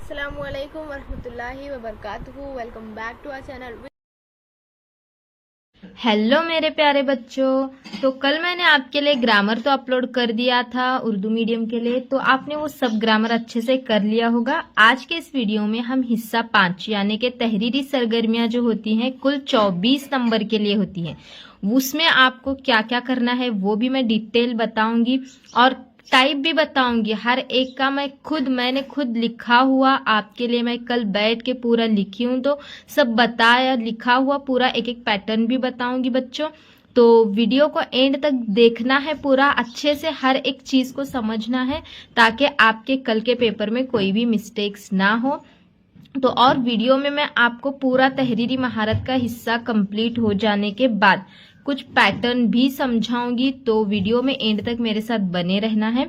अस्सलामुअलैकुम वरहमतुल्लाहि वबरकातुहू। Welcome back to our channel. Hello मेरे प्यारे बच्चों। तो कल मैंने आपके लिए ग्रामर तो अपलोड कर दिया था उर्दू मीडियम के लिए, तो आपने वो सब ग्रामर अच्छे से कर लिया होगा। आज के इस वीडियो में हम हिस्सा 5 यानी कि तहरीरी सरगर्मियां जो होती हैं कुल 24 नंबर के लिए होती हैं, उसमें आपको क्या क्या करना है वो भी मैं डिटेल बताऊंगी और टाइप भी बताऊंगी। हर एक का मैंने खुद लिखा हुआ आपके लिए मैं कल बैठ के पूरा लिखी हूं, तो सब बताया लिखा हुआ पूरा एक एक पैटर्न भी बताऊंगी बच्चों। तो वीडियो को एंड तक देखना है, पूरा अच्छे से हर एक चीज को समझना है ताकि आपके कल के पेपर में कोई भी मिस्टेक्स ना हो। तो और वीडियो में मैं आपको पूरा तहरीरी महारत का हिस्सा कंप्लीट हो जाने के बाद कुछ पैटर्न भी समझाऊंगी, तो वीडियो में एंड तक मेरे साथ बने रहना है।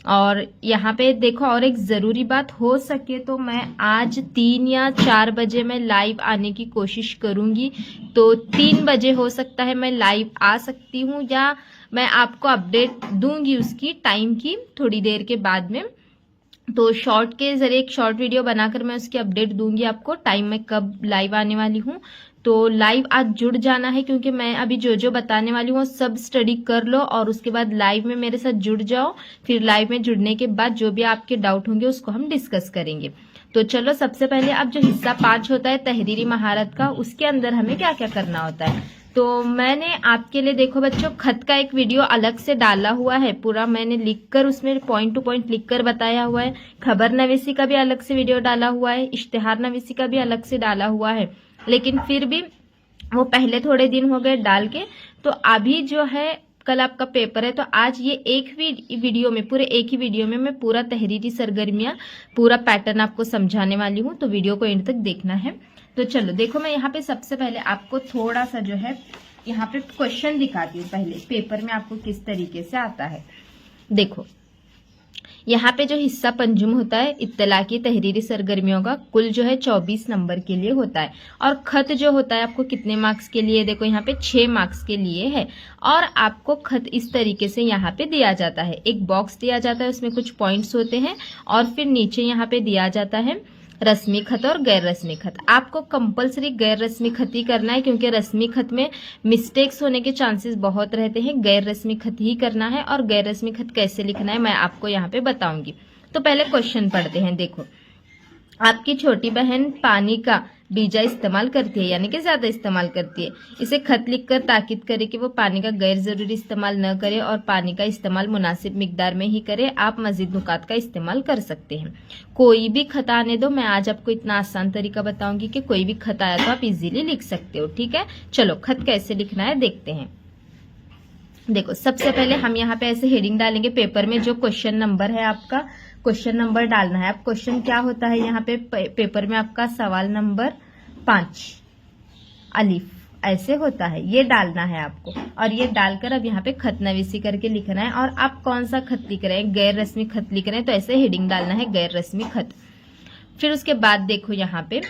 और यहाँ पे देखो, और एक जरूरी बात, हो सके तो मैं आज 3 या 4 बजे मैं लाइव आने की कोशिश करूंगी। तो 3 बजे हो सकता है मैं लाइव आ सकती हूँ, या मैं आपको अपडेट दूंगी उसकी टाइम की थोड़ी देर के बाद में। तो शॉर्ट के जरिए एक शॉर्ट वीडियो बनाकर मैं उसकी अपडेट दूंगी आपको, टाइम में कब लाइव आने वाली हूँ। तो लाइव आज जुड़ जाना है, क्योंकि मैं अभी जो जो बताने वाली हूँ सब स्टडी कर लो और उसके बाद लाइव में मेरे साथ जुड़ जाओ। फिर लाइव में जुड़ने के बाद जो भी आपके डाउट होंगे उसको हम डिस्कस करेंगे। तो चलो, सबसे पहले अब जो हिस्सा 5 होता है तहरीरी महारत का, उसके अंदर हमें क्या क्या करना होता है। तो मैंने आपके लिए देखो बच्चों खत का एक वीडियो अलग से डाला हुआ है, पूरा मैंने लिखकर उसमें पॉइंट टू पॉइंट लिखकर बताया हुआ है। खबर नवीसी का भी अलग से वीडियो डाला हुआ है, इश्तिहार नवीसी का भी अलग से डाला हुआ है, लेकिन फिर भी वो पहले थोड़े दिन हो गए डाल के। तो अभी जो है कल आपका पेपर है, तो आज ये एक वीडियो में, पूरे एक ही वीडियो में मैं पूरा तहरीरी सरगर्मियां पूरा पैटर्न आपको समझाने वाली हूँ। तो वीडियो को एंड तक देखना है। तो चलो देखो, मैं यहाँ पे सबसे पहले आपको थोड़ा सा जो है यहाँ पे क्वेश्चन दिखाती हूँ, पहले पेपर में आपको किस तरीके से आता है। देखो यहाँ पे जो हिस्सा पंजुम होता है इत्तला की तहरीरी सरगर्मियों का, कुल जो है 24 नंबर के लिए होता है। और खत जो होता है आपको कितने मार्क्स के लिए, देखो यहाँ पे 6 मार्क्स के लिए है। और आपको खत इस तरीके से यहाँ पे दिया जाता है, एक बॉक्स दिया जाता है, उसमें कुछ पॉइंट्स होते हैं और फिर नीचे यहाँ पे दिया जाता है रस्मी खत और गैर रस्मी खत। आपको कंपलसरी गैर रस्मी खत ही करना है, क्योंकि रस्मी खत में मिस्टेक्स होने के चांसेस बहुत रहते हैं। गैर रस्मी खत ही करना है, और गैर रस्मी खत कैसे लिखना है मैं आपको यहाँ पे बताऊंगी। तो पहले क्वेश्चन पढ़ते हैं। देखो, आपकी छोटी बहन पानी का बीजा इस्तेमाल करती है, यानी कि ज्यादा इस्तेमाल करती है। इसे खत लिखकर ताकीद करे कि वो पानी का गैर जरूरी इस्तेमाल न करे और पानी का इस्तेमाल मुनासिब मिकदार में ही करे। आप मजीद नुकात का इस्तेमाल कर सकते हैं। कोई भी खत आने दो, मैं आज आपको इतना आसान तरीका बताऊंगी कि कोई भी खत आया तो आप इजीली लिख सकते हो। ठीक है, चलो खत कैसे लिखना है देखते हैं। देखो, सबसे पहले हम यहाँ पे ऐसे हेडिंग डालेंगे। पेपर में जो क्वेश्चन नंबर है आपका, क्वेश्चन नंबर डालना है। अब क्वेश्चन क्या होता है यहाँ पे पेपर में आपका सवाल नंबर 5 अलिफ ऐसे होता है, ये डालना है आपको। और ये डालकर अब यहाँ पे खत नवीसी करके लिखना है। और आप कौन सा खत लिख रहे हैं, गैर रस्मी खत लिख रहे हैं, तो ऐसे हेडिंग डालना है गैर रस्मी खत। फिर उसके बाद देखो यहाँ पे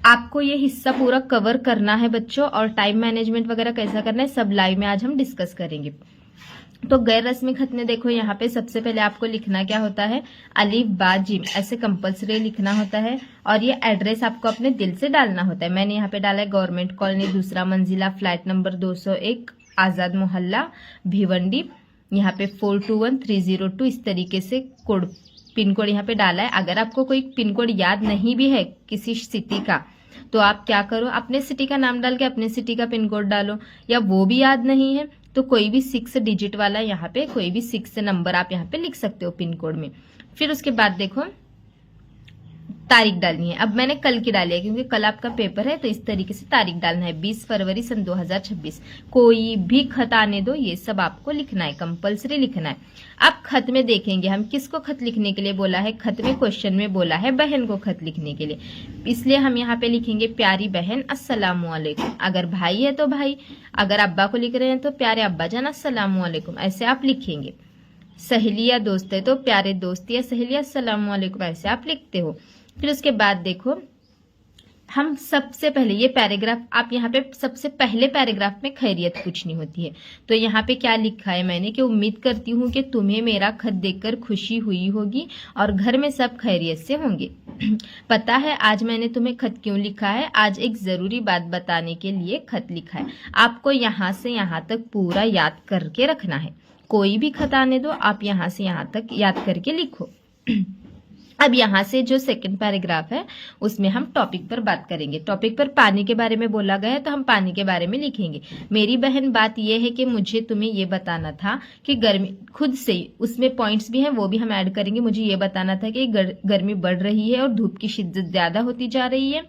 आपको ये हिस्सा पूरा कवर करना है बच्चों, और टाइम मैनेजमेंट वगैरह कैसा करना है सब लाइव में आज हम डिस्कस करेंगे। तो गैर रस्मी खत में देखो यहाँ पे सबसे पहले आपको लिखना क्या होता है, अलिफ बा जिम ऐसे कंपलसरी लिखना होता है। और ये एड्रेस आपको अपने दिल से डालना होता है। मैंने यहाँ पे डाला है गवर्नमेंट कॉलोनी, दूसरा मंजिला, फ्लैट नंबर 201, आजाद मोहल्ला, भिवंडी, यहाँ पे 421302, इस तरीके से कोड पिन कोड यहाँ पे डाला है। अगर आपको कोई पिन कोड याद नहीं भी है किसी सिटी का, तो आप क्या करो, अपने सिटी का नाम डाल के अपने सिटी का पिन कोड डालो। या वो भी याद नहीं है तो कोई भी 6 डिजिट वाला यहाँ पे कोई भी 6 नंबर आप यहाँ पे लिख सकते हो पिन कोड में। फिर उसके बाद देखो तारीख डालनी है। अब मैंने कल की डाली है क्योंकि कल आपका पेपर है, तो इस तरीके से तारीख डालना है 20 फरवरी सन 2026। कोई भी खत आने दो, ये सब आपको लिखना है, कंपलसरी लिखना है। अब खत में देखेंगे हम किसको खत लिखने के लिए बोला है। खत में क्वेश्चन में बोला है बहन को खत लिखने के लिए, इसलिए हम यहाँ पे लिखेंगे प्यारी बहन अस्सलामुअलैकुम। अगर भाई है तो भाई, अगर अब्बा को लिख रहे हैं तो प्यारे अब्बा जान अस्सलामुअलैकुम, ऐसे आप लिखेंगे। सहेली या दोस्त है तो प्यारे दोस्त या सहेली अस्सलामुअलैकुम, ऐसे आप लिखते हो। फिर उसके बाद देखो हम सबसे पहले ये पैराग्राफ, आप यहाँ पे सबसे पहले पैराग्राफ में खैरियत पूछनी होती है। तो यहाँ पे क्या लिखा है मैंने कि उम्मीद करती हूँ कि तुम्हें मेरा खत देखकर खुशी हुई होगी और घर में सब खैरियत से होंगे। पता है आज मैंने तुम्हें खत क्यों लिखा है? आज एक जरूरी बात बताने के लिए खत लिखा है। आपको यहाँ से यहाँ तक पूरा याद करके रखना है। कोई भी खत आने दो, आप यहाँ से यहाँ तक याद करके लिखो। अब यहाँ से जो सेकंड पैराग्राफ है उसमें हम टॉपिक पर बात करेंगे। टॉपिक पर पानी के बारे में बोला गया है तो हम पानी के बारे में लिखेंगे। मेरी बहन, बात यह है कि मुझे तुम्हें ये बताना था कि गर्मी, खुद से उसमें पॉइंट्स भी हैं वो भी हम ऐड करेंगे। मुझे ये बताना था कि गर्मी बढ़ रही है और धूप की शिद्दत ज्यादा होती जा रही है।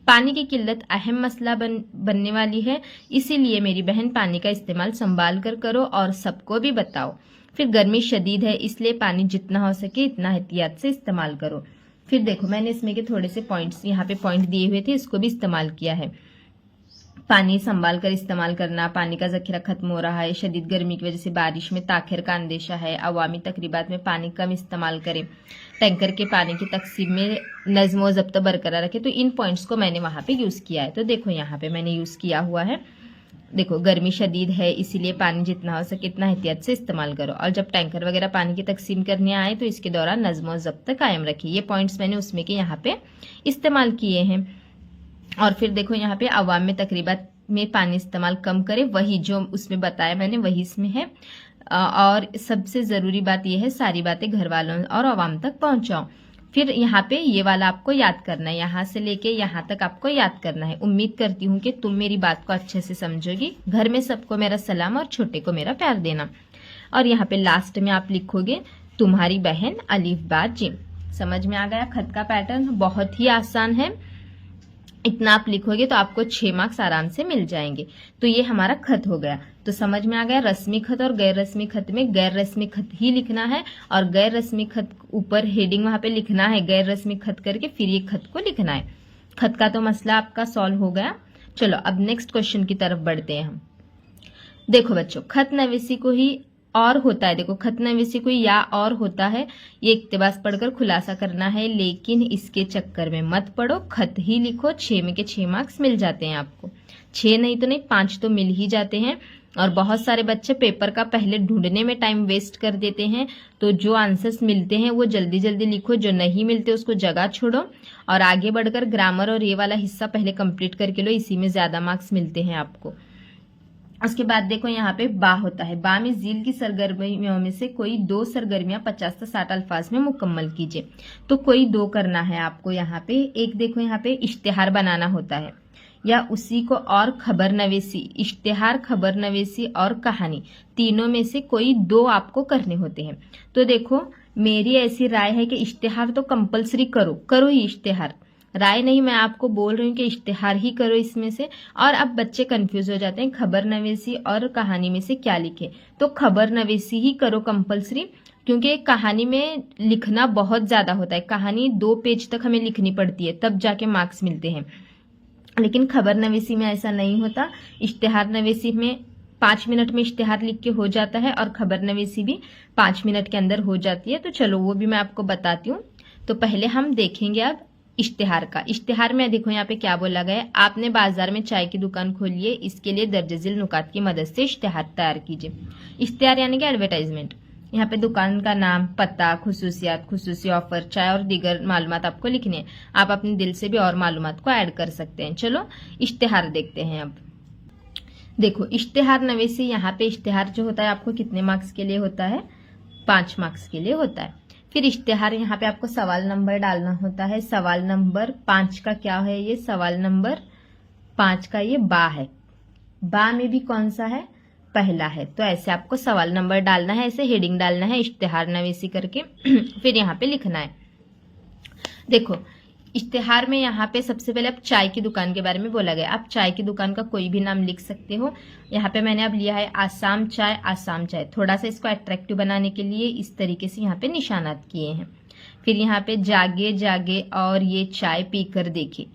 पानी की किल्लत अहम मसला बनने वाली है, इसीलिए मेरी बहन पानी का इस्तेमाल संभाल कर करो और सबको भी बताओ। फिर गर्मी शदीद है, इसलिए पानी जितना हो सके इतना एहतियात से इस्तेमाल करो। फिर देखो मैंने इसमें के थोड़े से पॉइंट्स यहाँ पे पॉइंट दिए हुए थे, इसको भी इस्तेमाल किया है। पानी संभाल कर इस्तेमाल करना, पानी का जखीरा खत्म हो रहा है, शदीद गर्मी की वजह से बारिश में ताखिर का अंदेशा है, अवामी तकरीबात में पानी कम इस्तेमाल करें, टैंकर के पानी की तकसीम में नज़्म व ज़ब्त बरकरार रखें। तो इन पॉइंट्स को मैंने वहां पे यूज किया है। तो देखो यहाँ पे मैंने यूज किया हुआ है। देखो गर्मी शदीद है, इसीलिए पानी जितना हो सके इतना एहतियात से इस्तेमाल करो, और जब टैंकर वगैरह पानी की तकसीम करने आए तो इसके दौरान नज़्म व ज़ब्त कायम रखिए। ये पॉइंट्स मैंने उसमें के यहाँ पे इस्तेमाल किए हैं। और फिर देखो यहाँ पे अवाम में तकरीबात में पानी इस्तेमाल कम करे, वही जो उसमें बताया मैंने वही इसमें है। और सबसे जरूरी बात यह है सारी बातें घर वालों और अवाम तक पहुंचाओ। फिर यहाँ पे ये वाला आपको याद करना है, यहाँ से लेके यहाँ तक आपको याद करना है। उम्मीद करती हूँ कि तुम मेरी बात को अच्छे से समझोगी। घर में सबको मेरा सलाम और छोटे को मेरा प्यार देना। और यहाँ पे लास्ट में आप लिखोगे तुम्हारी बहन अलीफ बा जिम। समझ में आ गया? खत का पैटर्न बहुत ही आसान है, इतना आप लिखोगे तो आपको 6 मार्क्स आराम से मिल जाएंगे। तो ये हमारा खत हो गया। तो समझ में आ गया रस्मी खत और गैर रस्मी खत में गैर रस्मी खत ही लिखना है, और गैर रस्मी खत ऊपर हेडिंग वहां पे लिखना है गैर रस्मी खत करके, फिर ये खत को लिखना है। खत का तो मसला आपका सॉल्व हो गया। चलो अब नेक्स्ट क्वेश्चन की तरफ बढ़ते हैं हम। देखो बच्चों, खत नवीसी को ही और होता है। देखो खत नवीसी को या और होता है, ये इक्तिबास पढ़कर खुलासा करना है, लेकिन इसके चक्कर में मत पड़ो, खत ही लिखो। 6 में के 6 मार्क्स मिल जाते हैं आपको। 6 नहीं तो नहीं 5 तो मिल ही जाते हैं। और बहुत सारे बच्चे पेपर का पहले ढूंढने में टाइम वेस्ट कर देते हैं, तो जो आंसर्स मिलते हैं वो जल्दी जल्दी लिखो, जो नहीं मिलते उसको जगह छोड़ो और आगे बढ़कर ग्रामर और ये वाला हिस्सा पहले कंप्लीट करके लो, इसी में ज्यादा मार्क्स मिलते हैं आपको। उसके बाद देखो यहाँ पे बा होता है। बा में झील की सरगर्मियों में से कोई 2 सरगर्मियां 50 से 60 अल्फाज में मुकम्मल कीजिए। तो कोई 2 करना है आपको यहाँ पे। एक देखो यहाँ पे इश्तिहार बनाना होता है, या उसी को और खबर नवीसी, इश्तिहार, खबर नवीसी और कहानी, तीनों में से कोई 2 आपको करने होते हैं। तो देखो मेरी ऐसी राय है कि इश्तिहार तो कंपलसरी करो ही इश्तिहार। राय नहीं, मैं आपको बोल रही हूँ कि इश्तिहार ही करो इसमें से। और अब बच्चे कंफ्यूज हो जाते हैं खबर नवीसी और कहानी में से क्या लिखे। तो खबर नवीसी ही करो कंपलसरी, क्योंकि कहानी में लिखना बहुत ज्यादा होता है। कहानी 2 पेज तक हमें लिखनी पड़ती है, तब जाके मार्क्स मिलते हैं। लेकिन खबर नवीसी में ऐसा नहीं होता। इश्तिहार नवीसी में 5 मिनट में इश्तिहार लिख के हो जाता है, और खबर नवीसी भी 5 मिनट के अंदर हो जाती है। तो चलो वो भी मैं आपको बताती हूँ। तो पहले हम देखेंगे अब इश्तिहार का। इश्तिहार में देखो यहाँ पे क्या बोला गया है, आपने बाजार में चाय की दुकान खोली है, इसके लिए दर्जजिल नुकात की मदद से इश्तिहार तैयार कीजिए। इश्तिहार यानी कि एडवर्टाइजमेंट। यहाँ पे दुकान का नाम, पता, खुसूसियात, खुसूसी ऑफर, चाय और दीगर मालूमात आपको लिखने हैं। आप अपने दिल से भी और मालूमात को ऐड कर सकते हैं। चलो इश्तिहार देखते हैं अब। देखो इश्तिहार नवीसी, यहाँ पे इश्तिहार जो होता है आपको कितने मार्क्स के लिए होता है? 5 मार्क्स के लिए होता है। फिर इश्तिहार यहाँ पे आपको सवाल नंबर डालना होता है। सवाल नंबर 5 का क्या है? ये सवाल नंबर 5 का ये बा है। बा में भी कौन सा है? पहला है। तो ऐसे आपको सवाल नंबर डालना है, ऐसे हेडिंग डालना है इश्तिहार नवीसी करके, फिर यहाँ पे लिखना है। देखो इश्तिहार में यहाँ पे सबसे पहले अब चाय की दुकान के बारे में बोला गया। आप चाय की दुकान का कोई भी नाम लिख सकते हो। यहाँ पे मैंने अब लिया है आसाम चाय, आसाम चाय। थोड़ा सा इसको अट्रैक्टिव बनाने के लिए इस तरीके से यहाँ पे निशानात किए हैं। फिर यहाँ पे जागे जागे और ये चाय पीकर देखे।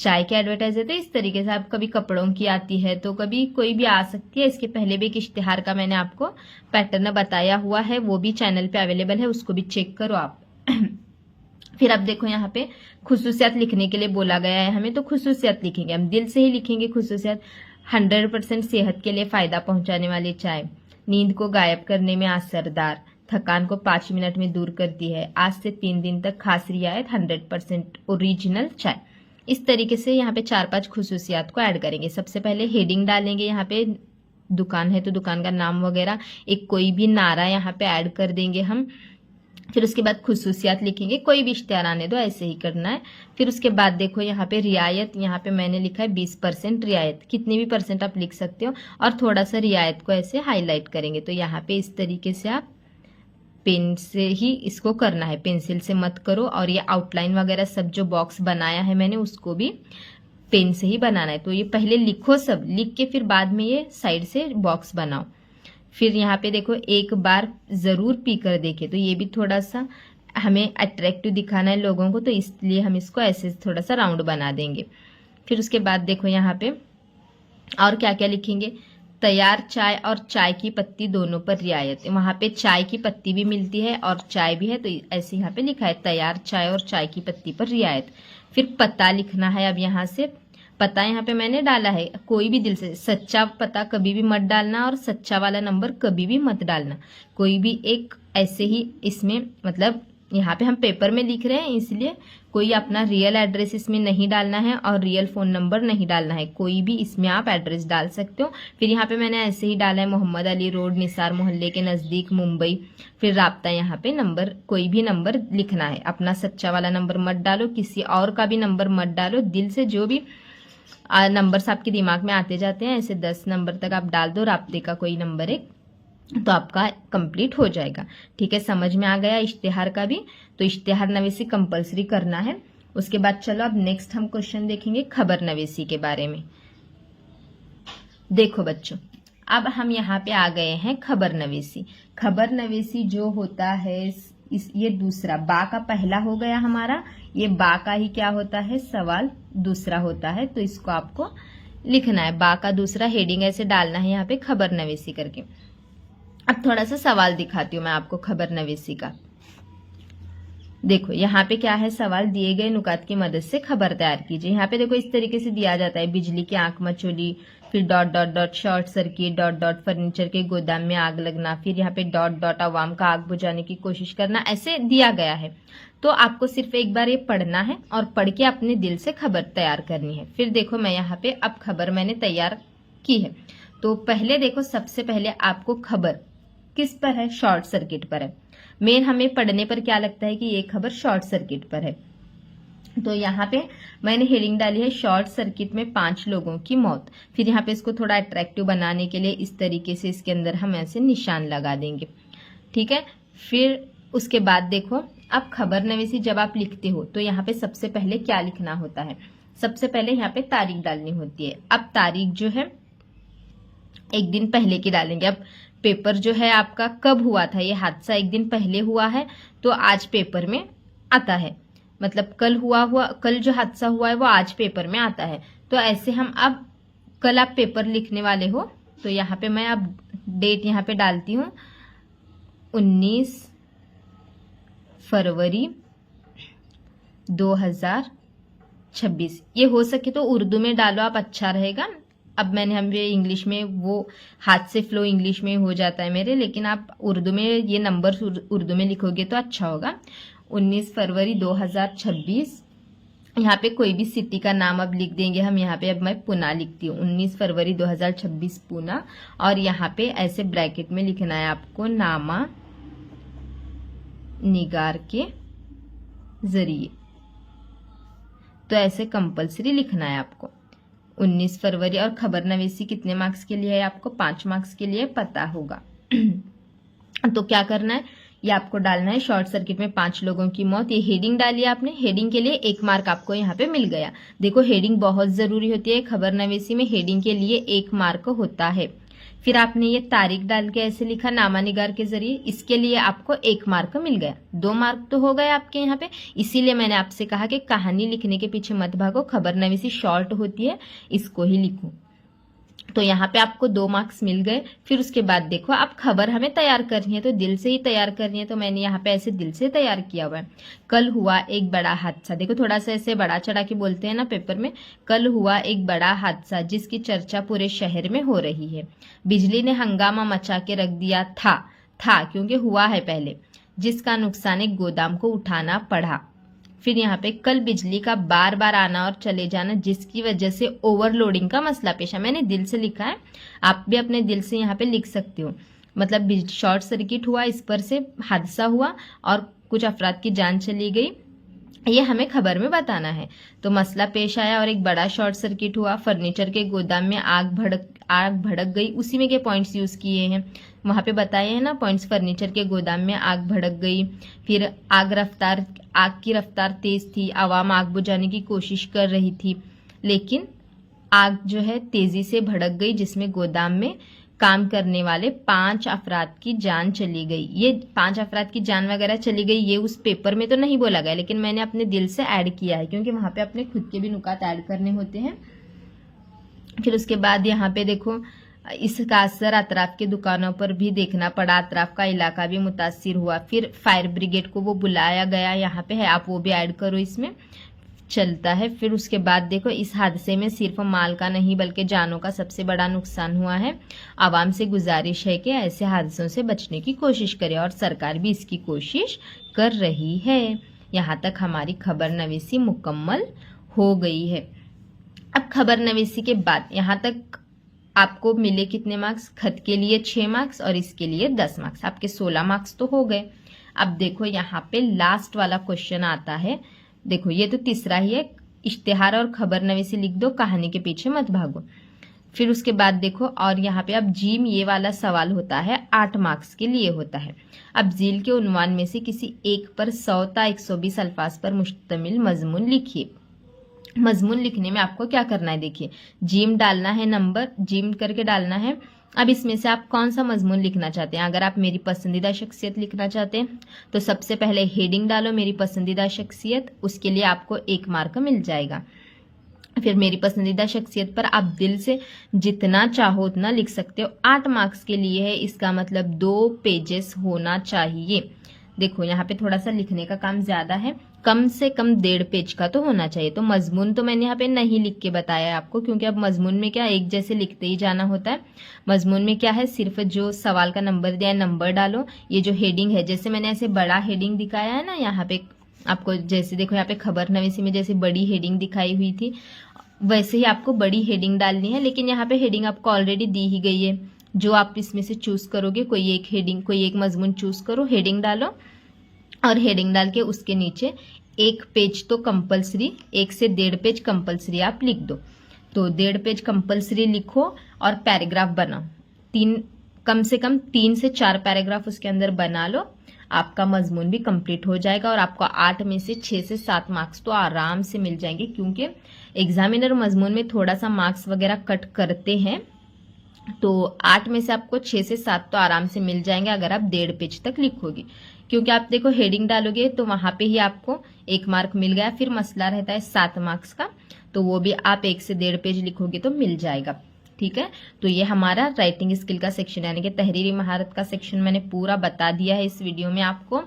चाय के एडवर्टाइज होते हैं इस तरीके से। आप कभी कपड़ों की आती है तो कभी कोई भी आ सकती है। इसके पहले भी एक इश्तिहार का मैंने आपको पैटर्न बताया हुआ है, वो भी चैनल पे अवेलेबल है, उसको भी चेक करो आप। फिर अब देखो यहाँ पे खुसूसियात लिखने के लिए बोला गया है हमें, तो खुसूसियात लिखेंगे हम, दिल से ही लिखेंगे खुसूसियात। 100% सेहत के लिए फायदा पहुंचाने वाली चाय, नींद को गायब करने में असरदार, थकान को 5 मिनट में दूर करती है, आज से 3 दिन तक खास रियायत, 100% ओरिजिनल चाय। इस तरीके से यहाँ पे 4-5 खुसूसियात को ऐड करेंगे। सबसे पहले हेडिंग डालेंगे, यहाँ पे दुकान है तो दुकान का नाम वगैरह, एक कोई भी नारा यहाँ पे ऐड कर देंगे हम। फिर उसके बाद खुसूसियात लिखेंगे, कोई भी इश्तेहार आने दो, ऐसे ही करना है। फिर उसके बाद देखो यहाँ पे रियायत, यहाँ पे मैंने लिखा है 20% रियायत, कितनी भी परसेंट आप लिख सकते हो, और थोड़ा सा रियायत को ऐसे हाईलाइट करेंगे। तो यहाँ पे इस तरीके से आप पेन से ही इसको करना है, पेंसिल से मत करो। और ये आउटलाइन वगैरह सब जो बॉक्स बनाया है मैंने, उसको भी पेन से ही बनाना है। तो ये पहले लिखो, सब लिख के फिर बाद में ये साइड से बॉक्स बनाओ। फिर यहाँ पे देखो एक बार जरूर पी कर देखे, तो ये भी थोड़ा सा हमें अट्रैक्टिव दिखाना है लोगों को, तो इसलिए हम इसको ऐसे थोड़ा सा राउंड बना देंगे। फिर उसके बाद देखो यहाँ पे और क्या क्या लिखेंगे, तैयार चाय और चाय की पत्ती दोनों पर रियायत। वहां पे चाय की पत्ती भी मिलती है और चाय भी है, तो ऐसे यहाँ पे लिखा है तैयार चाय और चाय की पत्ती पर रियायत। फिर पता लिखना है, अब यहाँ से पता यहाँ पे मैंने डाला है, कोई भी दिल से, सच्चा पता कभी भी मत डालना और सच्चा वाला नंबर कभी भी मत डालना, कोई भी एक ऐसे ही इसमें, मतलब यहाँ पे हम पेपर में लिख रहे हैं इसलिए कोई अपना रियल एड्रेस इसमें नहीं डालना है और रियल फोन नंबर नहीं डालना है, कोई भी इसमें आप एड्रेस डाल सकते हो। फिर यहाँ पे मैंने ऐसे ही डाला है मोहम्मद अली रोड, निसार मोहल्ले के नज़दीक, मुंबई। फिर राब्ता, यहाँ पे नंबर, कोई भी नंबर लिखना है, अपना सच्चा वाला नंबर मत डालो, किसी और का भी नंबर मत डालो, दिल से जो भी नंबर्स आपके दिमाग में आते जाते हैं ऐसे 10 नंबर तक आप डाल दो, राब्ते का कोई नंबर एक, तो आपका कंप्लीट हो जाएगा। ठीक है, समझ में आ गया इश्तेहार का भी, तो इश्तेहार नवीसी कंपलसरी करना है। उसके बाद चलो अब नेक्स्ट हम क्वेश्चन देखेंगे खबर नवीसी के बारे में। देखो बच्चों, अब हम यहाँ पे आ गए हैं खबर नवीसी। खबर नवीसी जो होता है ये दूसरा, बा का पहला हो गया हमारा, ये बा का ही क्या होता है, सवाल दूसरा होता है, तो इसको आपको लिखना है, बा का दूसरा हेडिंग ऐसे डालना है यहाँ पे खबर नवीसी करके। अब थोड़ा सा सवाल दिखाती हूँ मैं आपको खबर नवीसी का। देखो यहाँ पे क्या है सवाल, दिए गए नुकात की मदद से खबर तैयार कीजिए। यहाँ पे देखो इस तरीके से दिया जाता है, बिजली की आंख मचोली, फिर dot dot dot short circuit, dot dot furniture के गोदाम में आग लगना, फिर यहाँ पे डॉट डॉट अवाम का आग बुझाने की कोशिश करना, ऐसे दिया गया है। तो आपको सिर्फ एक बार ये पढ़ना है और पढ़ के अपने दिल से खबर तैयार करनी है। फिर देखो मैं यहाँ पे अब खबर मैंने तैयार की है, तो पहले देखो सबसे पहले आपको खबर किस पर है, शॉर्ट सर्किट पर है। मेन हमें पढ़ने पर क्या लगता है कि ये खबर शॉर्ट सर्किट पर है, तो यहाँ पे मैंने हेडिंग डाली है शॉर्ट सर्किट में 5 लोगों की मौत। फिर यहाँ पे इसको थोड़ा अट्रैक्टिव बनाने के लिए इस तरीके से इसके अंदर हम ऐसे निशान लगा देंगे। ठीक है, फिर उसके बाद देखो अब खबर नवीसी जब आप लिखते हो तो यहाँ पे सबसे पहले क्या लिखना होता है, सबसे पहले यहाँ पे तारीख डालनी होती है। अब तारीख जो है एक दिन पहले की डालेंगे। अब पेपर जो है आपका कब हुआ था, ये हादसा एक दिन पहले हुआ है, तो आज पेपर में आता है, मतलब कल जो हादसा हुआ है वो आज पेपर में आता है। तो ऐसे हम अब कल आप पेपर लिखने वाले हो, तो यहाँ पे मैं अब डेट यहाँ पे डालती हूँ 19 फरवरी 2026। ये हो सके तो उर्दू में डालो आप, अच्छा रहेगा। अब मैंने हम ये इंग्लिश में, वो हाथ से फ्लो इंग्लिश में हो जाता है मेरे, लेकिन आप उर्दू में ये नंबर उर्दू में लिखोगे तो अच्छा होगा। 19 फरवरी 2026। यहाँ पे कोई भी सिटी का नाम अब लिख देंगे हम, यहाँ पे अब मैं पुणे लिखती हूँ, 19 फरवरी 2026 पुणे। और यहाँ पे ऐसे ब्रैकेट में लिखना है आपको नामा निगार के जरिए, तो ऐसे कंपलसरी लिखना है आपको 19 फरवरी। और खबर नवीसी कितने मार्क्स के लिए है, आपको 5 मार्क्स के लिए पता होगा। तो क्या करना है, ये आपको डालना है शॉर्ट सर्किट में 5 लोगों की मौत। ये हेडिंग डाली आपने, हेडिंग के लिए 1 मार्क आपको यहाँ पे मिल गया। देखो हेडिंग बहुत जरूरी होती है, खबर नवीसी में हेडिंग के लिए 1 मार्क होता है। फिर आपने ये तारीख डाल के ऐसे लिखा नामा निगार के जरिए, इसके लिए आपको 1 मार्क मिल गया। 2 मार्क तो हो गए आपके यहाँ पे। इसीलिए मैंने आपसे कहा कि कहानी लिखने के पीछे मत भागो, खबर नवीसी शॉर्ट होती है, इसको ही लिखो। तो यहाँ पे आपको 2 मार्क्स मिल गए। फिर उसके बाद देखो आप खबर हमें तैयार करनी है तो दिल से ही तैयार करनी है, तो मैंने यहाँ पे ऐसे दिल से तैयार किया हुआ है। कल हुआ एक बड़ा हादसा, देखो थोड़ा सा ऐसे बड़ा चढ़ा के बोलते हैं ना पेपर में। कल हुआ एक बड़ा हादसा जिसकी चर्चा पूरे शहर में हो रही है। बिजली ने हंगामा मचा के रख दिया था क्योंकि हुआ है पहले, जिसका नुकसान एक गोदाम को उठाना पड़ा। फिर यहाँ पे कल बिजली का बार बार आना और चले जाना जिसकी वजह से ओवरलोडिंग का मसला पेश है। मैंने दिल से लिखा है, आप भी अपने दिल से यहाँ पे लिख सकते हो। मतलब शॉर्ट सर्किट हुआ, इस पर से हादसा हुआ और कुछ अफराद की जान चली गई, ये हमें खबर में बताना है। तो मसला पेश आया और एक बड़ा शॉर्ट सर्किट हुआ। फर्नीचर के गोदाम में आग भड़क गई। उसी में के पॉइंट्स यूज किए हैं, वहां पे बताए हैं ना पॉइंट्स। फर्नीचर के गोदाम में आग भड़क गई। फिर आग की रफ्तार तेज थी। आवाम आग बुझाने की कोशिश कर रही थी, लेकिन आग जो है तेजी से भड़क गई, जिसमें गोदाम में काम करने वाले 5 अफराद की जान चली गई। ये 5 अफराद की जान वगैरह चली गई, ये उस पेपर में तो नहीं बोला गया, लेकिन मैंने अपने दिल से ऐड किया है क्योंकि वहां पे अपने खुद के भी नुकात ऐड करने होते हैं। फिर उसके बाद यहाँ पे देखो इसका असर अतराफ के दुकानों पर भी देखना पड़ा। अतराफ का इलाका भी मुतासिर हुआ। फिर फायर ब्रिगेड को वो बुलाया गया, यहाँ पे है, आप वो भी ऐड करो, इसमें चलता है। फिर उसके बाद देखो इस हादसे में सिर्फ माल का नहीं बल्कि जानों का सबसे बड़ा नुकसान हुआ है। आवाम से गुजारिश है कि ऐसे हादसों से बचने की कोशिश करे और सरकार भी इसकी कोशिश कर रही है। यहाँ तक हमारी खबर नवीसी मुकम्मल हो गई है। अब खबर नवीसी के बाद यहाँ तक आपको मिले कितने मार्क्स? खत के लिए 6 मार्क्स और इसके लिए 10 मार्क्स, आपके 16 मार्क्स तो हो गए। अब देखो यहाँ पे लास्ट वाला क्वेश्चन आता है। देखो ये तो तीसरा ही है, इश्तिहार और खबर नवीसी लिख दो, कहानी के पीछे मत भागो। फिर उसके बाद देखो और यहाँ पे अब जीम ये वाला सवाल होता है 8 मार्क्स के लिए होता है। अब झील के उन्वान में से किसी एक पर 100 ता 120 अल्फाज पर मुश्तमिल मजमून लिखिए। मजमून लिखने में आपको क्या करना है, देखिए जीम डालना है, नंबर जीम करके डालना है। अब इसमें से आप कौन सा मजमून लिखना चाहते हैं? अगर आप मेरी पसंदीदा शख्सियत लिखना चाहते हैं तो सबसे पहले हेडिंग डालो मेरी पसंदीदा शख्सियत, उसके लिए आपको 1 मार्क मिल जाएगा। फिर मेरी पसंदीदा शख्सियत पर आप दिल से जितना चाहो उतना लिख सकते हो। 8 मार्क्स के लिए है, इसका मतलब 2 पेजेस होना चाहिए। देखो यहाँ पे थोड़ा सा लिखने का काम ज्यादा है, कम से कम 1.5 पेज का तो होना चाहिए। तो मजमून तो मैंने यहाँ पे नहीं लिख के बताया है आपको, क्योंकि अब मजमून में क्या एक जैसे लिखते ही जाना होता है। मजमून में क्या है, सिर्फ जो सवाल का नंबर दिया है नंबर डालो। ये जो हेडिंग है, जैसे मैंने ऐसे बड़ा हेडिंग दिखाया है ना यहाँ पे आपको, जैसे देखो यहाँ पे खबर नवीसी में जैसे बड़ी हेडिंग दिखाई हुई थी, वैसे ही आपको बड़ी हेडिंग डालनी है। लेकिन यहाँ पे हेडिंग आपको ऑलरेडी दी ही गई है, जो आप इसमें से चूज करोगे, कोई एक मजमून चूज करो, हेडिंग डालो और हेडिंग डाल के उसके नीचे 1 पेज तो कंपलसरी, 1 से 1.5 पेज कंपलसरी आप लिख दो। तो 1.5 पेज कंपलसरी लिखो और पैराग्राफ बनाओ, कम से कम 3 से 4 पैराग्राफ उसके अंदर बना लो, आपका मजमून भी कंप्लीट हो जाएगा और आपको 8 में से 6 से 7 मार्क्स तो आराम से मिल जाएंगे, क्योंकि एग्जामिनर मजमून में थोड़ा सा मार्क्स वगैरह कट करते हैं। तो 8 में से आपको 6 से 7 तो आराम से मिल जाएंगे अगर आप 1.5 पेज तक लिखोगे, क्योंकि आप देखो हेडिंग डालोगे तो वहां पे ही आपको 1 मार्क मिल गया। फिर मसला रहता है 7 मार्क्स का, तो वो भी आप 1 से 1.5 पेज लिखोगे तो मिल जाएगा। ठीक है, तो ये हमारा राइटिंग स्किल का सेक्शन यानी कि तहरीरी महारत का सेक्शन मैंने पूरा बता दिया है इस वीडियो में आपको।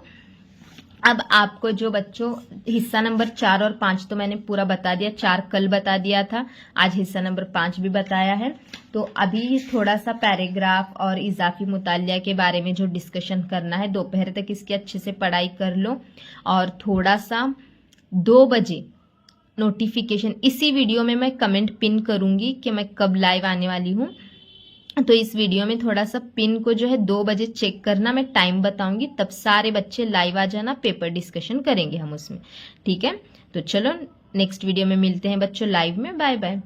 अब आपको जो बच्चों हिस्सा नंबर 4 और 5 तो मैंने पूरा बता दिया, 4 कल बता दिया था, आज हिस्सा नंबर 5 भी बताया है। तो अभी थोड़ा सा पैराग्राफ और इजाफी मुतालिया के बारे में जो डिस्कशन करना है, दोपहर तक इसकी अच्छे से पढ़ाई कर लो और थोड़ा सा 2 बजे नोटिफिकेशन, इसी वीडियो में मैं कमेंट पिन करूंगी कि मैं कब लाइव आने वाली हूँ, तो इस वीडियो में थोड़ा सा पिन को जो है 2 बजे चेक करना, मैं टाइम बताऊंगी, तब सारे बच्चे लाइव आ जाना, पेपर डिस्कशन करेंगे हम उसमें। ठीक है, तो चलो नेक्स्ट वीडियो में मिलते हैं बच्चों लाइव में। Bye bye.